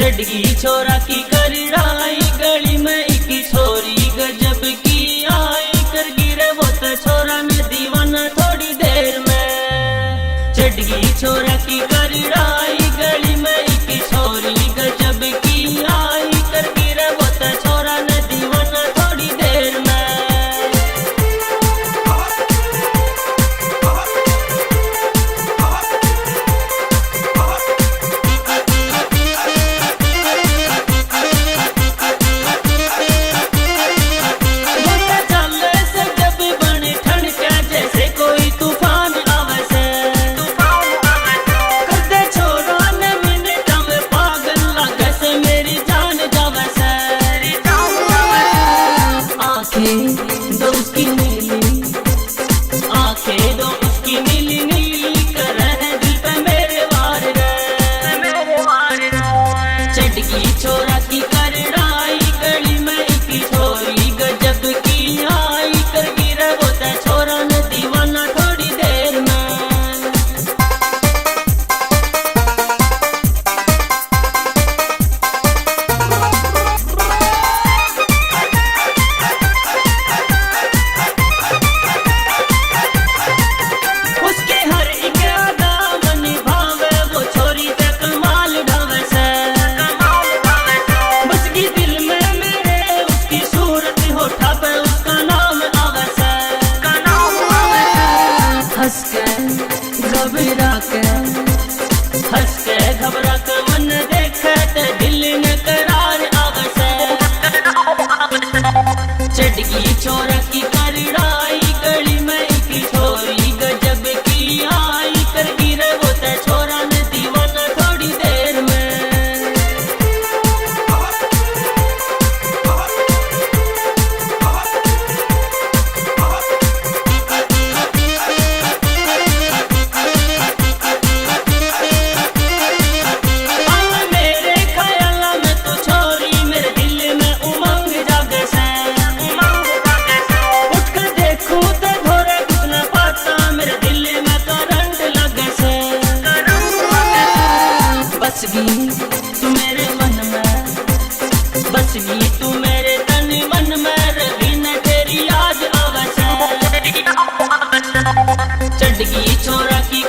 चढ़गी छोरा की करड़ाई, गली में एक छोरी गजब की आई, कर गिरे वो तो छोरा में दीवाना थोड़ी देर में। चढ़गी छोरा की करड़ाई, गली में एक छोरी गजब की आई, कर गिरे वो तो छोरा ने दीवाना थोड़ी देर में। दो उसकी नीली आंखें, दो उसकी नीली नीली कर रहे दिल पे मेरे वार रे। चढ़गी छोरा की करड़ाई, गली में एक छोरी गजब की आई, कर गिरे वो तो छोरा ने दीवाना थोड़ी देर में। हंस के घबरा के मन देखे ते दिल में करार आवसे। चढ़गी छोरा की करड़ाई, गली में एक छोरी गजब की आई, कर गिरे वो तो छोरा ने दीवाना थोड़ी देर में। बसगी तू मेरे मन में, बसगी तू मेरे तन मन में, रवि न तेरी याद आवसे। चढ़गी छोरा की